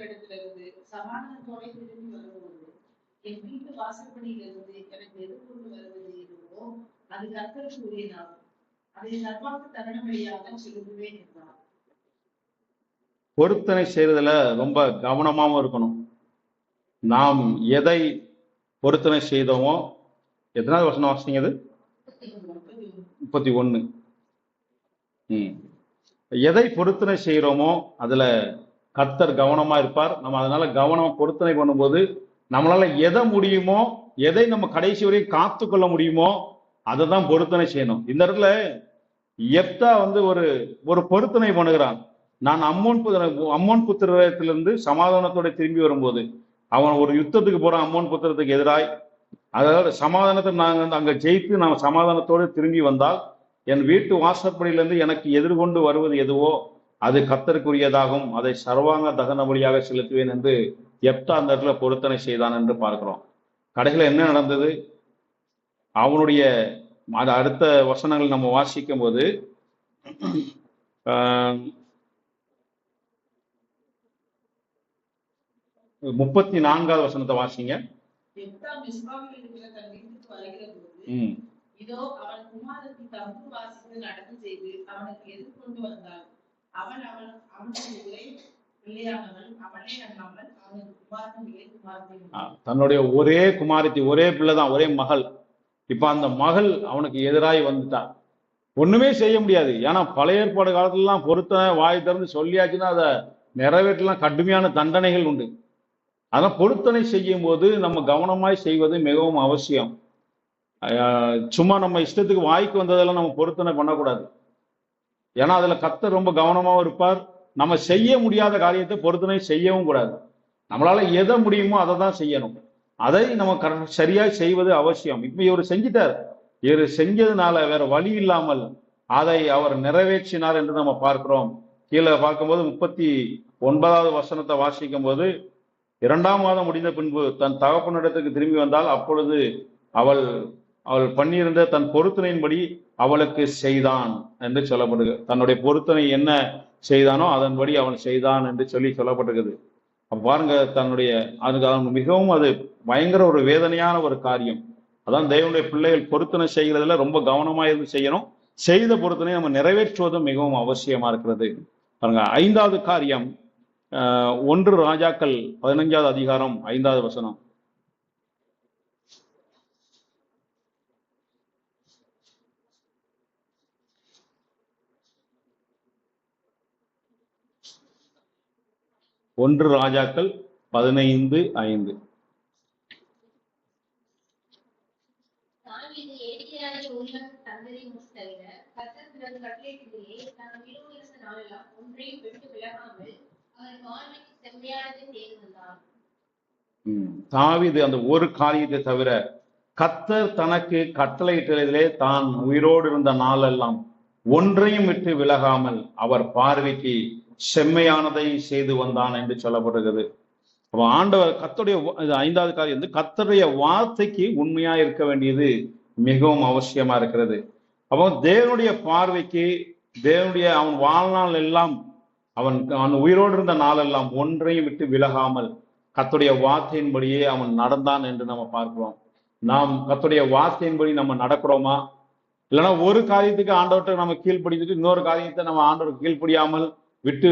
இடத்திலிருந்து சமாதானத்தோட திரும்பி வரும்போது என் வீட்டு வாசற்படியிலிருந்து எனக்கு எதிர்கொண்டு வருவது எதுவோ அது கர்த்தருக்கு உரியனாகும், அதை நற்பாக்கு தருணமடியாக செலுத்துவேன் என்றார். பொருத்தனை செய்யறதுல ரொம்ப கவனமாவும் இருக்கணும். நாம் எதை பொருத்தனை செய்தோமோ, எத்தனாவது வசனம் வாசிங்க? அது 31. எதை பொருத்தனை செய்யறோமோ அதுல கர்த்தர் கவனமா இருப்பார். நம்ம அதனால கவனமா பொருத்தனை பண்ணும்போது நம்மளால எதை முடியுமோ, எதை நம்ம கடைசி வரையும் காத்து கொள்ள முடியுமோ அதை தான் பொருத்தனை செய்யணும். இந்த இடத்துல எப்தா ஒரு பொருத்தனை பண்ணுகிறான். நான் அம்மோன் புத்திரத்திலிருந்து சமாதானத்தோட திரும்பி வரும்போது அவன் ஒரு யுத்தத்துக்கு போறான், அம்மோன் புத்திரத்துக்கு எதிராய். அதாவது சமாதானத்தை நாங்கள் அங்க ஜெயித்து நாம் சமாதானத்தோடு திரும்பி வந்தால் என் வீட்டு வாசற்படியிலிருந்து எனக்கு எதிர்கொண்டு வருவது எதுவோ அது கர்த்தருக்குரியதாகும், அதை சர்வாங்க தகன பலியாக செலுத்துவேன் என்று எப்தா அந்த இடத்துல பொருத்தனை செய்தான் என்று பார்க்கிறோம். கடைசியில் என்ன நடந்தது? அவனுடைய அது அடுத்த வசனங்கள் நம்ம வாசிக்கும் போது 34வது வசனத்தை வாசிங்க. எப்தா மிஸ்பாவில் இருக்கிற தன் வீட்டுக்கு வருகிறபோது, ம் இதோ அவன் குமாரத்தி தம்பு வாசித்து நடந்து செய்து அவனுக்கு எதிர்கொண்டு வந்தாள். அவனுடைய ஒரே பிள்ளையானவள் அவளே அல்லாமல் அவனுக்கு குமாரன் ஒரே குமாரத்தி. தன்னுடைய ஒரே குமாரத்தி, ஒரே பிள்ளைதான், ஒரே மகள். இப்ப அந்த மகள் அவனுக்கு எதிராய் வந்துட்டான். ஒண்ணுமே செய்ய முடியாது. ஏன்னா பழைய ஏற்பாடு காலத்துலலாம் பொருத்தனை வாய் திறந்து சொல்லியாச்சுன்னா அதை நிறைவேற்றலாம் கடுமையான தண்டனைகள் உண்டு. அதான் பொருத்தனை செய்யும் போது நம்ம கவனமாய் செய்வது மிகவும் அவசியம். சும்மா நம்ம இஷ்டத்துக்கு வாய்க்கு வந்ததெல்லாம் நம்ம பொருத்தனை பண்ணக்கூடாது. ஏன்னா அதுல கர்த்தர் ரொம்ப கவனமாகவும் இருப்பார். நம்ம செய்ய முடியாத காரியத்தை பொருத்தனை செய்யவும் கூடாது. நம்மளால எதை முடியுமோ அதை தான் செய்யணும். அதை நம்ம சரியாய் செய்வது அவசியம். இப்ப இவர் செஞ்சிட்டார். இவர் செஞ்சதுனால வேற வழி இல்லாமல் அதை அவர் நிறைவேற்றினார் என்று நம்ம பார்க்கிறோம். கீழே பார்க்கும்போது 39வது வசனத்தை வாசிக்கும் போது, 2ஆம் மாதம் முடிந்த பின்பு தன் தகப்பனிடத்துக்கு திரும்பி வந்தால் அப்பொழுது அவள் பண்ணியிருந்த தன் பொருத்தனையின்படி அவளுக்கு செய்தான் என்று சொல்லப்படுது. தன்னுடைய பொருத்தனை என்ன செய்தானோ அதன்படி அவன் செய்தான் என்று சொல்லப்பட்டிருக்குது. பாருங்க, தன்னுடைய அதுக்கு மிகவும் அது பயங்கர ஒரு வேதனையான ஒரு காரியம். அதான் தேவனுடைய பிள்ளைகள் பொருத்தனை செய்கிறதுல ரொம்ப கவனமா இருந்து செய்யணும். செய்த பொருத்தனை நம்ம நிறைவேற்றுவதும் மிகவும் அவசியமா இருக்கிறது. பாருங்க, 5வது காரியம் 1 ராஜாக்கள் 15வது அதிகாரம் 5வது வசனம். ஒன்று ராஜாக்கள் 15:5. தாவீது அந்த ஒரு காரியத்தை தவிர கர்த்தர் தனக்கு கட்டளையிட்டதிலே தான் உயிரோடு இருந்த நாளெல்லாம் ஒன்றையும் விட்டு விலகாமல் அவர் பார்வைக்கு செம்மையானதை செய்து வந்தான் என்று சொல்லப்படுகிறது. அப்ப ஆண்டவர் கர்த்தருடைய 5வது காரியம் வந்து கர்த்தருடைய வார்த்தைக்கு உண்மையா இருக்க வேண்டியது மிகவும் அவசியமா இருக்கிறது. அப்போ தேவனுடைய பார்வைக்கு தேவனுடைய அவன் வாழ்நாள் எல்லாம் அவன் உயிரோடு இருந்த நாளெல்லாம் ஒன்றையும் விட்டு விலகாமல் கர்த்தருடைய வார்த்தையின்படியே அவன் நடந்தான் என்று நம்ம பார்க்கிறோம். நாம் கர்த்தருடைய வார்த்தையின்படி நம்ம நடக்கிறோமா? இல்லைன்னா ஒரு காரியத்துக்கு ஆண்டவர்கிட்ட நம்ம கீழ்ப்படிந்துட்டு இன்னொரு காரியத்தை நம்ம ஆண்டவருக்கு கீழ்ப்படியாமல் விட்டு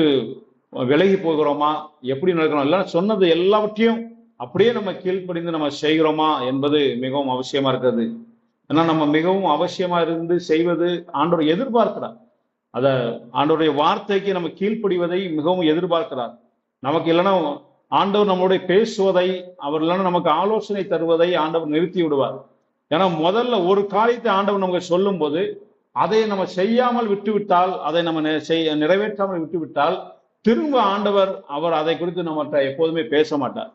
விலகி போகிறோமா? எப்படி நடக்கிறோம்? இல்லைன்னா சொன்னது எல்லாவற்றையும் அப்படியே நம்ம கீழ்ப்படிந்து நம்ம செய்கிறோமா என்பது மிகவும் அவசியமா இருக்கிறது. ஏன்னா நம்ம மிகவும் அவசியமா இருந்து செய்வது ஆண்டவர் எதிர்பார்க்கிறார். அத ஆண்டவருடைய வார்த்தைக்கு நம்ம கீழ்ப்படிவதை மிகவும் எதிர்பார்க்கிறார். நமக்கு இல்லைன்னா ஆண்டவர் நம்மளுடைய பேசுவதை, அவர் இல்லைன்னா நமக்கு ஆலோசனை தருவதை ஆண்டவர் நிறுத்தி விடுவார். ஏன்னா முதல்ல ஒரு காரியத்தை ஆண்டவர் நமக்கு சொல்லும் போது அதை நம்ம செய்யாமல் விட்டுவிட்டால், அதை நம்ம நிறைவேற்றாமல் விட்டுவிட்டால் திரும்ப ஆண்டவர் அவர் அதை குறித்து நம்மகிட்ட எப்போதுமே பேச மாட்டார்.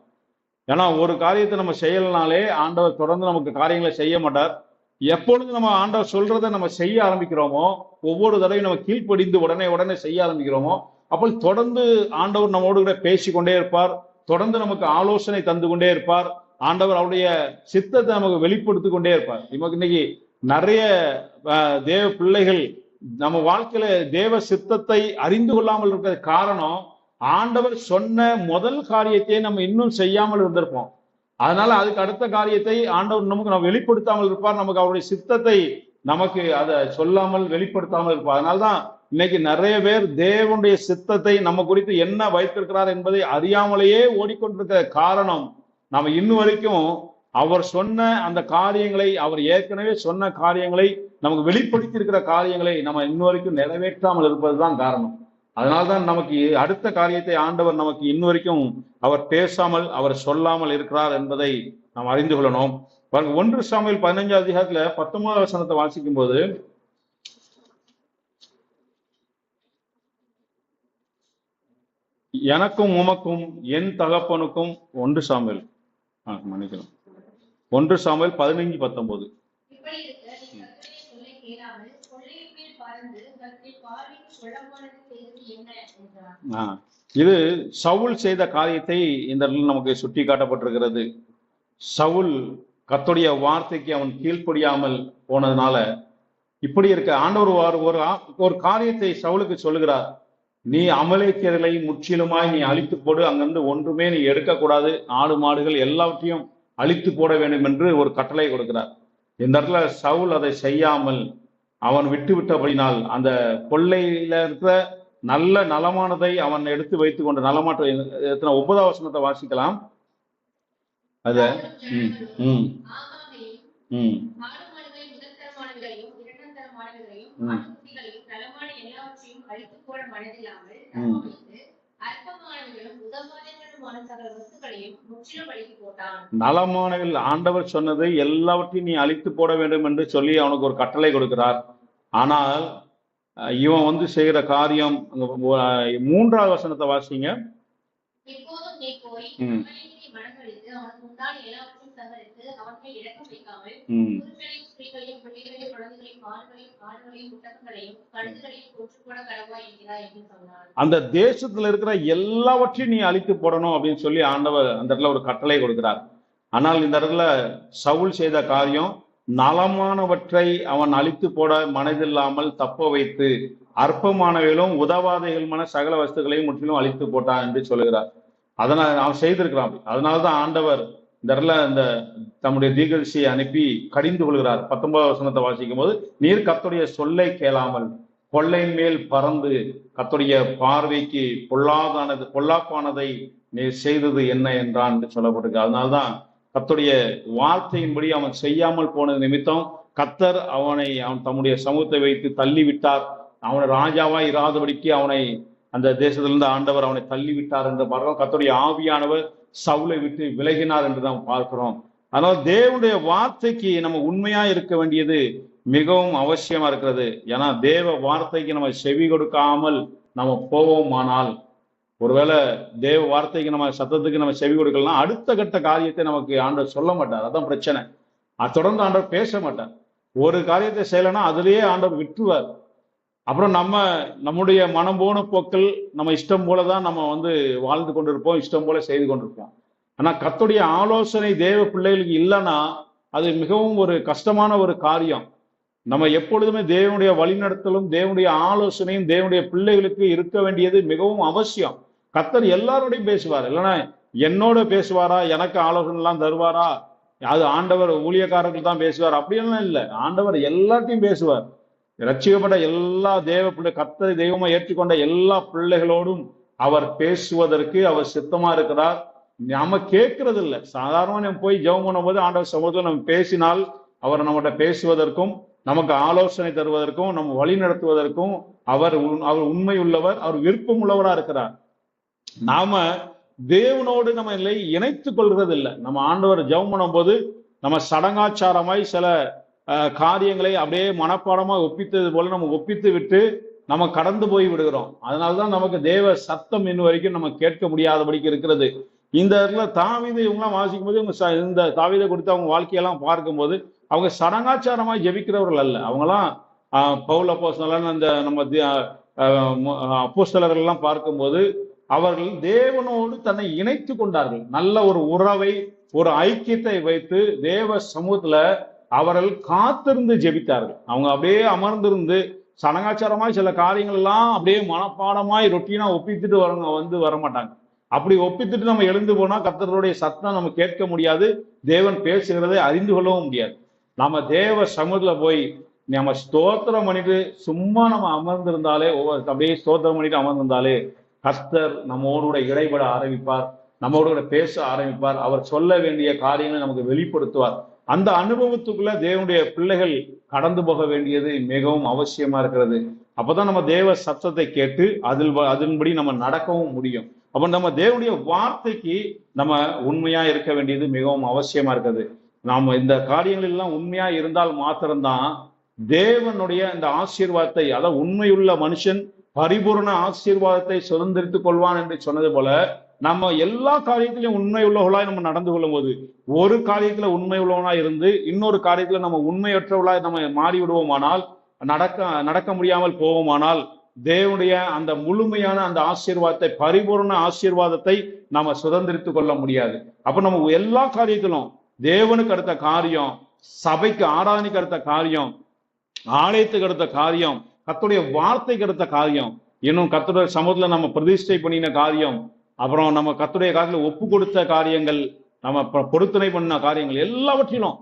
ஏன்னா ஒரு காரியத்தை நம்ம செய்யலனாலே ஆண்டவர் தொடர்ந்து நமக்கு காரியங்களை செய்ய மாட்டார். எப்பொழுது நம்ம ஆண்டவர் சொல்றதை நம்ம செய்ய ஆரம்பிக்கிறோமோ, ஒவ்வொரு தடவையும் நம்ம கீழ்ப்படிந்து உடனே செய்ய ஆரம்பிக்கிறோமோ, அப்போ தொடர்ந்து ஆண்டவர் நம்மோடு கூட பேசிக்கொண்டே இருப்பார். தொடர்ந்து நமக்கு ஆலோசனை தந்து கொண்டே இருப்பார். ஆண்டவர் அவருடைய சித்தத்தை நமக்கு வெளிப்படுத்தி கொண்டே இருப்பார். நமக்கு இன்னைக்கு நிறைய தேவ பிள்ளைகள் நம்ம வாழ்க்கையில தேவ சித்தத்தை அறிந்து கொள்ளாமல் இருக்கிற காரணம், ஆண்டவர் சொன்ன முதல் காரியத்தை நம்ம இன்னும் செய்யாமல் இருந்திருப்போம். அதனால அதுக்கு அடுத்த காரியத்தை ஆண்டவர் நமக்கு நம்ம வெளிப்படுத்தாமல் இருப்பார். நமக்கு அவருடைய சித்தத்தை நமக்கு அதை சொல்லாமல் வெளிப்படுத்தாமல் இருப்பார். அதனால்தான் இன்னைக்கு நிறைய பேர் தேவனுடைய சித்தத்தை நம்ம குறித்து என்ன வைத்திருக்கிறார் என்பதை அறியாமலேயே ஓடிக்கொண்டிருக்கிற காரணம், நம்ம இன்னும் வரைக்கும் அவர் சொன்ன அந்த காரியங்களை, அவர் ஏற்கனவே சொன்ன காரியங்களை, நமக்கு வெளிப்படுத்தி இருக்கிற காரியங்களை நம்ம இன்னும் வரைக்கும் நிறைவேற்றாமல் இருப்பதுதான் காரணம். அதனால்தான் நமக்கு அடுத்த காரியத்தை ஆண்டவர் நமக்கு இன்னும் வரைக்கும் அவர் பேசாமல், அவர் சொல்லாமல் இருக்கிறார் என்பதை நாம் அறிந்து கொள்ளணும். 1 சாமுவேல் 15வது அதிகாரத்துல 19வது வசனத்தை வாசிக்கும் போது, எனக்கும் உமக்கும் என் தகப்பனுக்கும் 1 சாமுவேல் 15:19. இது சவுல் செய்த காரியத்தை இந்த இடத்துல நமக்கு சுட்டி காட்டப்பட்டிருக்கிறது. சவுல் கர்த்தருடைய வார்த்தைக்கு அவன் கீழ்ப்படியாமல் போனதுனால இப்படி இருக்க ஆண்டவர் ஒரு காரியத்தை சவுலுக்கு சொல்லுகிறார். நீ அமலேக்கியர்களை முற்றிலுமாய் நீ அழித்து போடு, அங்கிருந்து ஒன்றுமே நீ எடுக்கக்கூடாது, ஆடு மாடுகள் எல்லாவற்றையும் அழித்து போட வேண்டும் என்று ஒரு கட்டளை கொடுக்கிறார். இந்த இடத்துல சவுல் அதை செய்யாமல் அவன் விட்டபடினால் அந்த கொள்ளையில இருக்கிற நல்ல நலமானதை அவன் எடுத்து வைத்துக் கொண்ட நலமாற்ற 9ஆம் வசனத்தை வாசிக்கலாம். அத நலமானங்கள் ஆண்டவர் சொன்னது எல்லாவற்றையும் நீ அழித்து போட வேண்டும் என்று சொல்லி அவனுக்கு ஒரு கட்டளை கொடுக்கிறார். ஆனால் இவன் செய்கிற காரியம் 3ஆவது வசனத்தை வாசிங்க. அந்த தேசத்துல இருக்கிற எல்லாவற்றையும் நீ அழித்து போடணும் அப்படின்னு சொல்லி ஆண்டவர் அந்த இடத்துல ஒரு கட்டளை கொடுக்கிறார். ஆனால் இந்த இடத்துல சவுல் செய்த காரியம் நலமானவற்றை அவன் அழித்து போட மனதில்லாமல் தப்ப வைத்து அற்பமானவைகளும் உதவாதைகளுமான சகல வஸ்துக்களையும் முற்றிலும் அழித்து போட்டான் என்று சொல்லுகிறார். அதனால் அவன் செய்திருக்கிறான். அதனால்தான் ஆண்டவர் இந்த இடத்துல இந்த தம்முடைய தீர்க்கதரிசியை அனுப்பி கடிந்து கொள்கிறார். 19ஆம் வசனத்தை வாசிக்கும் போது, நீர் கர்த்தருடைய சொல்லை கேளாமல் கொள்ளையின் மேல் பறந்து கர்த்தருடைய பார்வைக்கு பொல்லாப்பானதை நீர் செய்தது என்ன என்றான் என்று சொல்லப்பட்டிருக்கு. அதனால்தான் கர்த்தருடைய வார்த்தையின்படி அவன் செய்யாமல் போனது நிமித்தம் கர்த்தர் அவன் தம்முடைய சமூகத்தை வைத்து தள்ளிவிட்டார். அவனை ராஜாவாய் இராதபடிக்கு அவனை அந்த தேசத்திலிருந்து ஆண்டவர் அவனை தள்ளிவிட்டார் என்று பார்க்கிறோம். கர்த்தருடைய ஆவியானவர் சவுலை விட்டு விலகினார் என்று நாம் பார்க்கிறோம். அதனால் தேவனுடைய வார்த்தைக்கு நம்ம உண்மையா இருக்க வேண்டியது மிகவும் அவசியமா இருக்கிறது. ஏன்னா தேவ வார்த்தைக்கு நம்ம செவி கொடுக்காமல் நம்ம போவோமானால், ஒருவேளை தேவ வார்த்தைக்கு நம்ம சத்தத்துக்கு நம்ம செவி கொடுக்கலாம், அடுத்த கட்ட காரியத்தை நமக்கு ஆண்டவர் சொல்ல மாட்டார். அதான் பிரச்சனை. தொடர்ந்து ஆண்டவர் பேச மாட்டார். ஒரு காரியத்தை செய்யலைன்னா அதுலயே ஆண்டவர் விட்டுருவார். அப்புறம் நம்முடைய மனம் போன போக்கள் நம்ம இஷ்டம் போலதான் நம்ம வாழ்ந்து கொண்டிருப்போம், இஷ்டம் போல செய்து கொண்டிருப்போம். ஆனா கர்த்தருடைய ஆலோசனை தேவ பிள்ளைகளுக்கு இல்லைன்னா அது மிகவும் ஒரு கஷ்டமான ஒரு காரியம். நம்ம எப்பொழுதுமே தேவனுடைய வழிநடத்தலும் தேவனுடைய ஆலோசனையும் தேவனுடைய பிள்ளைகளுக்கு இருக்க வேண்டியது மிகவும் அவசியம். கர்த்தர் எல்லாரோடையும் பேசுவார். இல்லைன்னா என்னோட பேசுவாரா, எனக்கு ஆலோசனை எல்லாம் தருவாரா, அது ஆண்டவர் ஊழியக்காரர்கள் தான் பேசுவார் அப்படியெல்லாம் இல்லை. ஆண்டவர் எல்லாத்தையும் பேசுவார். ரட்சிக்கப்பட்ட எல்லா தேவ பிள்ளை, கர்த்தரை தெய்வமா ஏற்றுக்கொண்ட எல்லா பிள்ளைகளோடும் அவர் பேசுவதற்கு அவர் சித்தமா இருக்கிறார். நாம கேட்கறது இல்லை. சாதாரணமா நம்ம போய் ஜெபம் பண்ணும் போது ஆண்டவர் சமூகத்தில் நம்ம பேசினால் அவர் நம்மகிட்ட பேசுவதற்கும் நமக்கு ஆலோசனை தருவதற்கும் நம்ம வழி நடத்துவதற்கும் அவர் உண்மை உள்ளவர், அவர் விருப்பம் உள்ளவரா இருக்கிறார். நாம தேவனோடு நம்ம இல்லை இணைத்துக் கொள்றது இல்லை. நம்ம ஆண்டவர் ஜெபம் பண்ணும் போது நம்ம சடங்காச்சாரமாய் சில காரியங்களை அப்படியே மனப்பாடமா ஒப்பித்தது போல நம்ம ஒப்பித்து விட்டு நம்ம கடந்து போய் விடுகிறோம். அதனால்தான் நமக்கு தேவ சத்தம் இன்னும் வரைக்கும் நம்ம கேட்க முடியாதபடிக்கு இருக்கிறது. இந்த இடத்துல தாவீது இவங்கெல்லாம் வாசிக்கும் போது இந்த தாவீதை குறித்து அவங்க வாழ்க்கையெல்லாம் பார்க்கும்போது அவங்க சடங்காச்சாரமாய் ஜெபிக்கிறவர்கள் அல்ல. அவங்கெல்லாம் பவுல் அப்போஸ்தலன் அந்த நம்ம அப்போஸ்தலர்கள் எல்லாம் பார்க்கும்போது அவர்கள் தேவனோடு தன்னை இணைத்து கொண்டார்கள். நல்ல ஒரு உறவை, ஒரு ஐக்கியத்தை வைத்து தேவ சமூகத்துல அவர்கள் காத்திருந்து ஜெபித்தார்கள். அவங்க அப்படியே அமர்ந்திருந்து சடங்காச்சாரமாய் சில காரியங்கள் எல்லாம் அப்படியே மனப்பாடமாய் ரொட்டீனா ஒப்பித்துட்டு வரமாட்டாங்க. அப்படி ஒப்பித்துட்டு நம்ம எழுந்து போனா கர்த்தருடைய சத்தம் நம்ம கேட்க முடியாது, தேவன் பேசுகிறதை அறிந்து கொள்ளவும் முடியாது. நம்ம தேவ சமூகத்துல போய் நம்ம ஸ்தோத்திரம் பண்ணிட்டு சும்மா நம்ம அமர்ந்திருந்தாலே, அப்படியே ஸ்தோத்திரம் பண்ணிட்டு அமர்ந்திருந்தாலே கர்த்தர் நம்மோடு இடைபட ஆரம்பிப்பார், நம்மோடு பேச ஆரம்பிப்பார், அவர் சொல்ல வேண்டிய காரியங்களை நமக்கு வெளிப்படுத்துவார். அந்த அனுபவத்துக்குள்ள தேவனுடைய பிள்ளைகள் கடந்து போக வேண்டியது மிகவும் அவசியமா இருக்கிறது. அப்பதான் நம்ம தேவ சத்தத்தை கேட்டு அதன்படி நம்ம நடக்கவும் முடியும். அப்ப நம்ம தேவனுடைய வார்த்தைக்கு நம்ம உண்மையா இருக்க வேண்டியது மிகவும் அவசியமா இருக்குது. நாம இந்த காரியங்கள் எல்லாம் உண்மையா இருந்தால் மாத்திரம்தான் தேவனுடைய இந்த ஆசீர்வாதத்தை, அதாவது உண்மையுள்ள மனுஷன் பரிபூர்ண ஆசீர்வாதத்தை சுதந்திரித்துக் கொள்வான் என்று சொன்னது போல நம்ம எல்லா காரியத்திலையும் உண்மை உள்ளவர்களாய் நம்ம நடந்து கொள்ளும் போது, ஒரு காரியத்துல உண்மை உள்ளவனாய் இருந்து இன்னொரு காரியத்துல நம்ம உண்மையற்றவர்களாய் நம்ம மாறி விடுவோமானால், நடக்க முடியாமல் போவோமானால் தேவனுடைய அந்த முழுமையான அந்த ஆசீர்வாதத்தை, பரிபூர்ண ஆசீர்வாதத்தை நாம சுதந்திரித்துக் கொள்ள முடியாது. அப்ப நம்ம எல்லா காரியத்திலும் தேவனுக்கு அடுத்த காரியம், சபைக்கு ஆராதனைக்கு அடுத்த காரியம், ஆலயத்துக்கு அடுத்த காரியம், கர்த்தருடைய வார்த்தைக்கு அடுத்த காரியம், இன்னும் கர்த்தருடைய சமூகத்துல நம்ம பிரதிஷ்டை பண்ணின காரியம், அப்புறம் நம்ம கர்த்தருடைய காரியத்துல ஒப்பு கொடுத்த காரியங்கள், நம்ம பொருத்தனை பண்ண காரியங்கள், எல்லாவற்றிலும்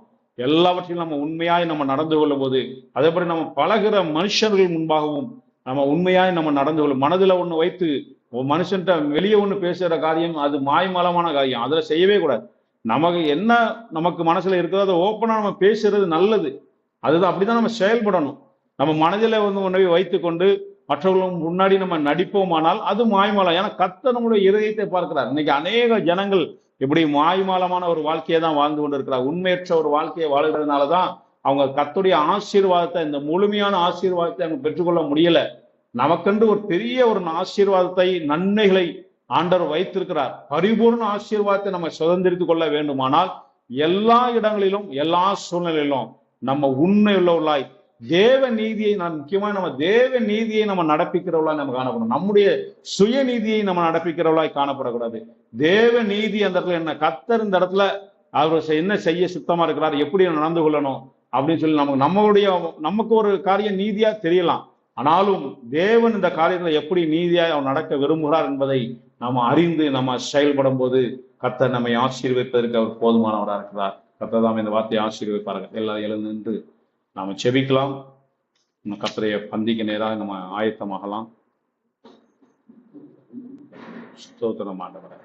நம்ம உண்மையாய் நம்ம நடந்து கொள்ளும் போது, அதேபடி நம்ம பழகிற மனுஷர்கள் முன்பாகவும் நம்ம உண்மையாய் நம்ம நடந்து கொள்ளும். மனதுல ஒண்ணு வைத்து ஒரு மனுஷன்ட்ட வெளியே ஒண்ணு பேசுற காரியம் அது மாய்மலமான காரியம், அதுல செய்யவே கூடாது. நமக்கு என்ன நமக்கு மனசுல இருக்கிறதோ அதை ஓப்பனா நம்ம பேசுறது நல்லது. அதுதான், அப்படிதான் நம்ம செயல்படணும். நம்ம மனதில ஒன்றை வைத்து கொண்டு மற்றவர்களும் முன்னாடி நம்ம நடிப்போமானால் அது மாய்மலம். ஏன்னா கர்த்தர் நம்முடைய இதயத்தை பார்க்கிறார். இன்னைக்கு அநேக ஜனங்கள் இப்படி மாய்மாலமான ஒரு வாழ்க்கையை தான் வாழ்ந்து கொண்டு இருக்கிறார். உண்மையற்ற ஒரு வாழ்க்கையை வாழ்கிறதுனாலதான் அவங்க கர்த்தருடைய ஆசீர்வாதத்தை, இந்த முழுமையான ஆசீர்வாதத்தை அவங்க பெற்றுக்கொள்ள முடியல. நமக்கென்று ஒரு பெரிய ஒரு ஆசீர்வாதத்தை, நன்மைகளை ஆண்டவர் வைத்திருக்கிறார். பரிபூர்ண ஆசீர்வாதத்தை நம்ம சுதந்திரித்துக் கொள்ள வேண்டுமானால் எல்லா இடங்களிலும் எல்லா சூழ்நிலையிலும் நம்ம உண்மை உள்ளவர்களாய் தேவ நீதியை, முக்கியமா நம்ம தேவ நீதியை நம்ம நடப்பிக்கிறவர்களாய் நம்ம காணப்படணும். நம்முடைய சுய நீதியை நம்ம நடப்பிக்கிறவர்களாய் காணப்படக்கூடாது. தேவ நீதி அந்த இடத்துல என்ன, கர்த்தர் இந்த இடத்துல அவர் என்ன செய்ய சுத்தமா இருக்கிறார், எப்படி நடந்து கொள்ளணும் அப்படின்னு சொல்லி நமக்கு ஒரு காரியம் நீதியா தெரியலாம். ஆனாலும் தேவன் இந்த காரியத்துல எப்படி நீதியாய் அவர் நடக்க விரும்புகிறார் என்பதை நாம் அறிந்து நம்ம செயல்படும் போது கர்த்தர் நம்மை ஆசீர்வதிப்பதற்கு அவர் போதுமானவராக இருக்கிறார். கர்த்தர் தாம் இந்த வார்த்தையை ஆசீர்வதிப்பார்கள். எல்லாரும் எழுந்து நின்று நாம செபிக்கலாம். நம்ம கர்த்தருடைய பந்திக்கு நேராக நம்ம ஆயத்தமாகலாம். ஸ்தோத்திரம் ஆண்டவரே.